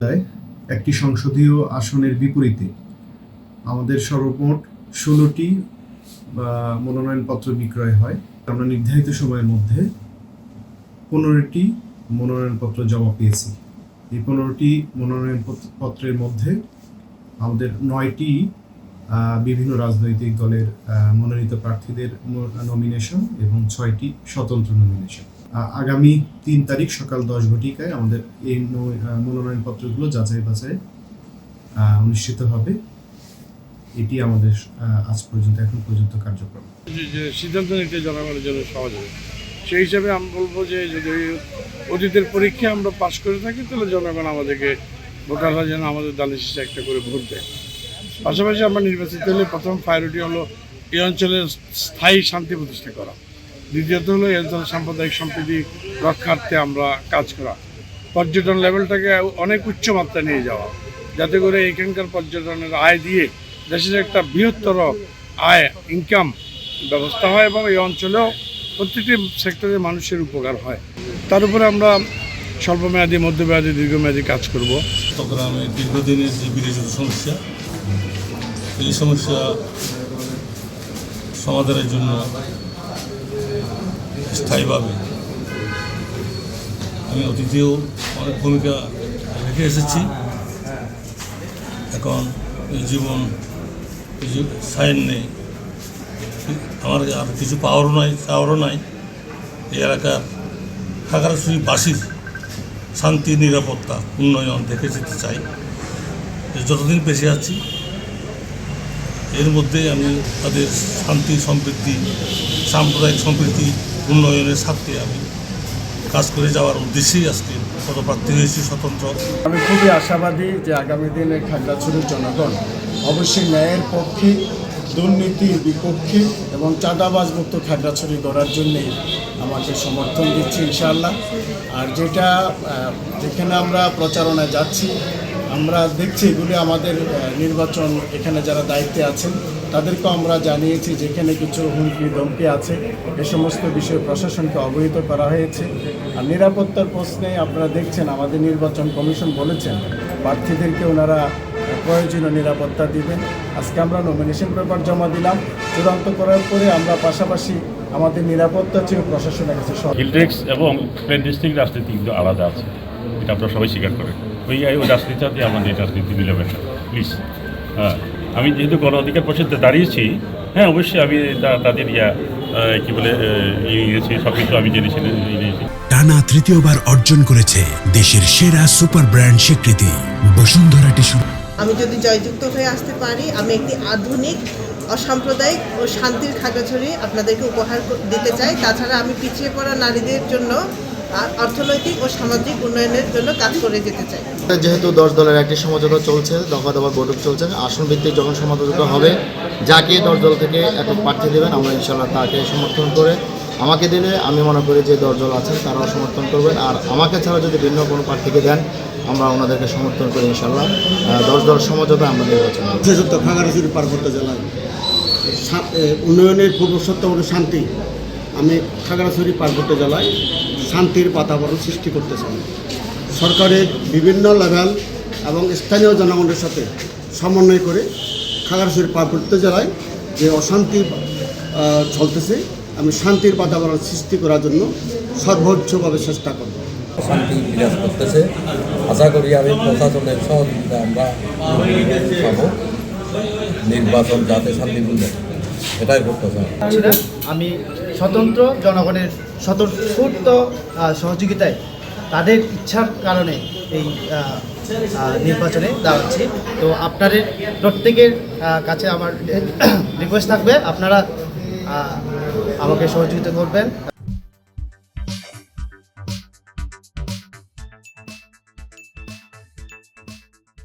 একটি সংসদীয় আসনের বিপরীতে আমাদের সর্বমোট ১৬টি মনোনয়নপত্র বিক্রয় হয়। আমরা নির্ধারিত সময়ের মধ্যে ১৫টি মনোনয়নপত্র জমা পেয়েছি। এই ১৫টি মনোনয়নপত্রের মধ্যে আমাদের ৯টি বিভিন্ন রাজনৈতিক দলের মনোনীত প্রার্থীদের নমিনেশন এবং ৬টি স্বতন্ত্র নমিনেশন। আগামী ৩ তারিখ সকাল ১০ ঘটিকায় আমাদের এই মনোনয়নপত্রগুলো যাচাই বাছাই অনুষ্ঠিত হবে। এটি আমাদের এখন পর্যন্ত কার্যক্রম। যে সিদ্ধান্ত নিতে জনগণের জন্য সহজ হবে, সেই হিসাবে আমি বলবো যে যদি অতীতের পরীক্ষা আমরা পাশ করে থাকি তাহলে জনগণ আমাদেরকে ভোটাররা যেন আমাদের দানের শীষে একটা করে ভোট দেয়। পাশাপাশি আমরা নির্বাচিত হলে প্রথম প্রায়োরিটি হলো এই অঞ্চলের স্থায়ী শান্তি প্রতিষ্ঠা করা, দ্বিতীয়ত হলো এই অঞ্চলের সাম্প্রদায়িক সম্প্রীতি রক্ষার্থে আমরা কাজ করা, পর্যটন লেভেলটাকে অনেক উচ্চ মাত্রায় নিয়ে যাওয়া, যাতে করে এখানকার পর্যটনের আয় দিয়ে দেশের একটা বৃহত্তর আয় ইনকাম ব্যবস্থা হয় এবং এই অঞ্চলেও প্রত্যেকটি সেক্টরের মানুষের উপকার হয়। তার উপরে আমরা স্বল্পমেয়াদী, মধ্যমেয়াদী, দীর্ঘমেয়াদী কাজ করব। চট্টগ্রামে দীর্ঘদিনের যে বিরোচিত সমস্যা, এই সমস্যা সমাধানের জন্য স্থায়ীভাবে আমি অতীতেও অনেক ভূমিকা রেখে এসেছি। এখন এই জীবন সাইন নেই, আমার আর কিছু পাওয়ারও নাই, চাওয়ারও নাই। এই এলাকার খাগড়াছড়িবাসীর শান্তি, নিরাপত্তা, উন্নয়ন দেখে যেতে চাই। যতদিন বেঁচে আছি এর মধ্যে আমি তাদের শান্তি, সমৃদ্ধি, সাম্প্রদায়িক সম্প্রীতি উন্নয়নের স্বার্থে আমি কাজ করে যাওয়ার উদ্দেশ্যেই আজকে পদপ্রার্থী হয়েছি স্বতন্ত্র। আমি খুবই আশাবাদী যে আগামী দিনে খাগড়াছড়ির জনগণ অবশ্যই ন্যায়ের পক্ষে, দুর্নীতির বিপক্ষে এবং চাঁদাবাজ মুক্ত খাগড়াছড়ি গড়ার জন্যেই আমাকে সমর্থন দিচ্ছি ইনশাআল্লাহ। আর যেখানে আমরা প্রচারণায় যাচ্ছি, আমরা দেখছি এগুলি আমাদের নির্বাচন, এখানে যারা দায়িত্বে আছেন তাদেরকেও আমরা জানিয়েছি যেখানে কিছু হুমকি ধমকি আছে এ সমস্ত বিষয়ে প্রশাসনকে অবহিত করা হয়েছে। আর নিরাপত্তার প্রশ্নে আপনারা দেখছেন আমাদের নির্বাচন কমিশন বলেছেন প্রার্থীদেরকে ওনারা প্রয়োজনীয় নিরাপত্তা দিবেন। আজকে আমরা নমিনেশন পেপার জমা দিলাম, চূড়ান্ত করার পরে আমরা পাশাপাশি আমাদের নিরাপত্তা চেয়ে প্রশাসনের কাছে হিলটেক্স এবং প্লেন ডিস্ট্রিক্ট রাজনীতি কিন্তু আলাদা আছে, এটা আপনারা সবাই স্বীকার করেন। ওই রাজনীতির সাথে আমাদের রাজনীতি মিলাবেন না প্লিজ। হ্যাঁ, আমি যেহেতু গণ অধিকার পরিষদে দাঁড়িয়েছি, হ্যাঁ অবশ্যই আমি তাদের সব কিছু আমি জেনেছি। টানা তৃতীয়বার অর্জন করেছে দেশের সেরা সুপার ব্র্যান্ড স্বীকৃতি বসুন্ধরা টিস্যু। আমি যদি জয়যুক্ত হয়ে আসতে পারি, আমি একটি আধুনিক, অসাম্প্রদায়িক ও শান্তির খাগড়াছড়ি আপনাদেরকে উপহার দিতে চাই। তাছাড়া আমি পিছিয়ে পড়া নারীদের জন্য অর্থনৈতিক ও সামাজিক উন্নয়নের জন্য কাজ করে যেতে চাই। যেহেতু 10 দলের একটি সমঝোতা চলছে, দফা দফা বৈঠক চলছে, আসন ভিত্তিক যখন সমঝোতা হবে, যাকে 10 দল থেকে একক প্রার্থী দেবেন আমরা ইনশাআল্লাহ তাকে সমর্থন করে, আমাকে দিলে আমি মনে করি যে 10 দল আছেন তারাও সমর্থন করবেন। আর আমাকে ছাড়া যদি ভিন্ন কোনো প্রার্থীকে দেন আমরা ওনাদেরকে সমর্থন করি ইনশাআল্লাহ। 10 দল সমঝোতা আমরা নির্বাচন করব। বিশেষত খাগড়াছড়ি পার্বত্য জেলায় উন্নয়নের পূর্বশর্ত হল শান্তি। আমি খাগড়াছড়ি পার্বত্য জেলায় শান্তির বাতাবরণ সৃষ্টি করতে চাই। সরকারের বিভিন্ন লেভেল এবং স্থানীয় জনগণের সাথে সমন্বয় করে খাগড়াছড়ি পার্বত্য জেলায় যে অশান্তি চলতেছে, আমি শান্তির বাতাবরণ সৃষ্টি করার জন্য সর্বোচ্চভাবে চেষ্টা করব। শান্তি বিরাজ করতেছে, আশা করি আমি প্রশাসনের সহযোগিতা আমরা পাবো, নির্বাচন যাতে শান্তিপূর্ণ এটাই করতে চাই। আমি স্বতন্ত্র জনগণের স্বতঃস্ফূর্ত সহযোগিতায় তাদের ইচ্ছার কারণে এই নির্বাচনে দাঁড়াচ্ছি। তো আপনাদের প্রত্যেকের কাছে আমার রিকোয়েস্ট থাকবে আপনারা আমাকে সহযোগিতা করবেন।